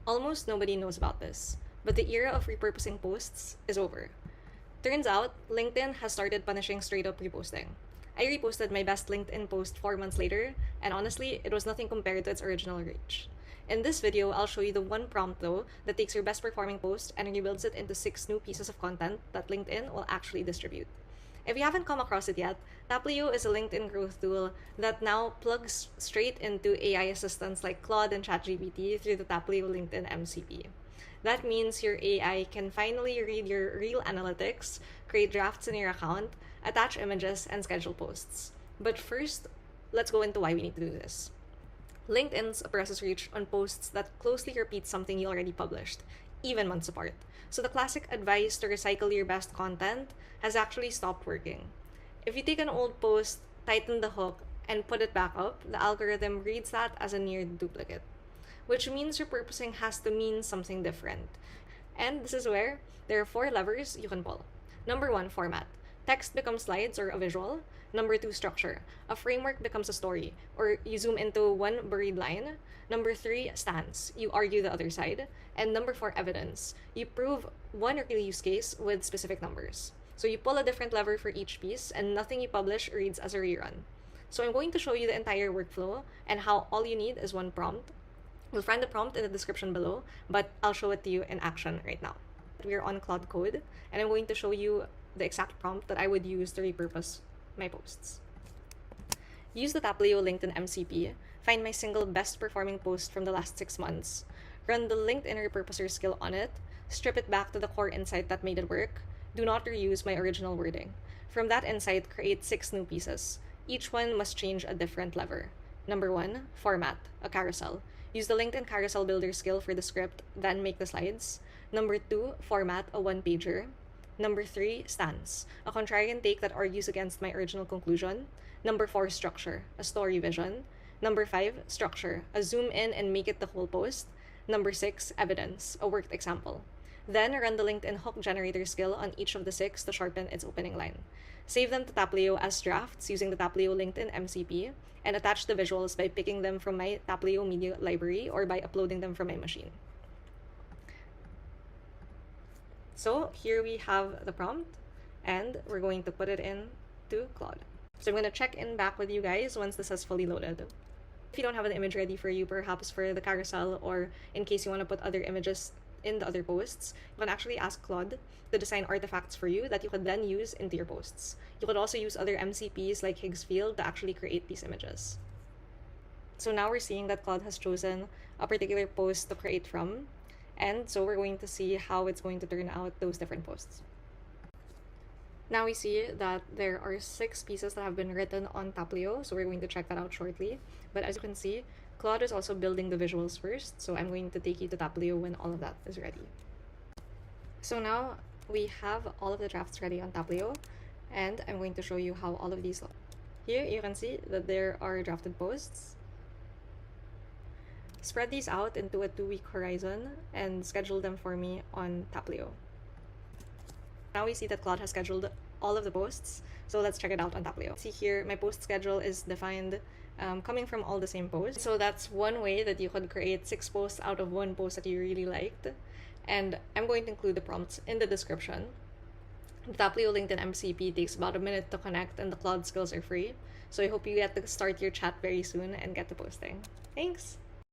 Almost nobody knows about this, but the era of repurposing posts is over. Turns out, LinkedIn has started punishing straight-up reposting. I reposted my best LinkedIn post 4 months later, and honestly, it was nothing compared to its original reach. In this video, I'll show you the one prompt though that takes your best performing post and rebuilds it into 6 new pieces of content that LinkedIn will actually distribute. If you haven't come across it yet, Taplio is a LinkedIn growth tool that now plugs straight into AI assistants like Claude and ChatGPT through the Taplio LinkedIn MCP. That means your AI can finally read your real analytics, create drafts in your account, attach images, and schedule posts. But first, let's go into why we need to do this. LinkedIn suppresses reach on posts that closely repeat something you already published, even months apart. So the classic advice to recycle your best content has actually stopped working. If you take an old post, tighten the hook, and put it back up, the algorithm reads that as a near duplicate, which means repurposing has to mean something different. And this is where there are 4 levers you can pull. Number 1, format. Text becomes slides or a visual. Number 2, structure. A framework becomes a story, or you zoom into one buried line. Number 3, stance. You argue the other side. And number 4, evidence. You prove one real use case with specific numbers. So you pull a different lever for each piece, and nothing you publish reads as a rerun. So I'm going to show you the entire workflow and how all you need is one prompt. You'll find the prompt in the description below, but I'll show it to you in action right now. We're on Claude Code, and I'm going to show you the exact prompt that I would use to repurpose my posts. Use the Taplio LinkedIn MCP, find my single best performing post from the last 6 months, run the LinkedIn repurposer skill on it, strip it back to the core insight that made it work, do not reuse my original wording. From that insight, create 6 new pieces. Each one must change a different lever. Number 1, format, a carousel. Use the LinkedIn Carousel Builder skill for the script, then make the slides. Number 2, format, a one-pager. Number 3, stance, a contrarian take that argues against my original conclusion. Number 4, structure, a story vision. Number 5, structure, a zoom in and make it the whole post. Number 6, evidence, a worked example. Then run the LinkedIn hook generator skill on each of the 6 to sharpen its opening line. Save them to Taplio as drafts using the Taplio LinkedIn MCP, and attach the visuals by picking them from my Taplio media library or by uploading them from my machine. So here we have the prompt, and we're going to put it in to Claude. So I'm going to check in back with you guys once this has fully loaded. If you don't have an image ready for you, perhaps for the carousel, or in case you want to put other images in the other posts, you can actually ask Claude to design artifacts for you that you could then use into your posts. You could also use other MCPs like Higgs Field to actually create these images. So now we're seeing that Claude has chosen a particular post to create from, and so we're going to see how it's going to turn out those different posts. Now we see that there are 6 pieces that have been written on Taplio, so we're going to check that out shortly. But as you can see, Claude is also building the visuals first, so I'm going to take you to Taplio when all of that is ready. So now we have all of the drafts ready on Taplio, and I'm going to show you how all of these look. Here you can see that there are drafted posts. Spread these out into a 2-week horizon and schedule them for me on Taplio. Now we see that Claude has scheduled all of the posts, so let's check it out on Taplio. See here, my post schedule is defined coming from all the same posts. So that's one way that you could create 6 posts out of one post that you really liked. And I'm going to include the prompts in the description. The Taplio LinkedIn MCP takes about a minute to connect, and the Claude skills are free. So I hope you get to start your chat very soon and get to posting. Thanks!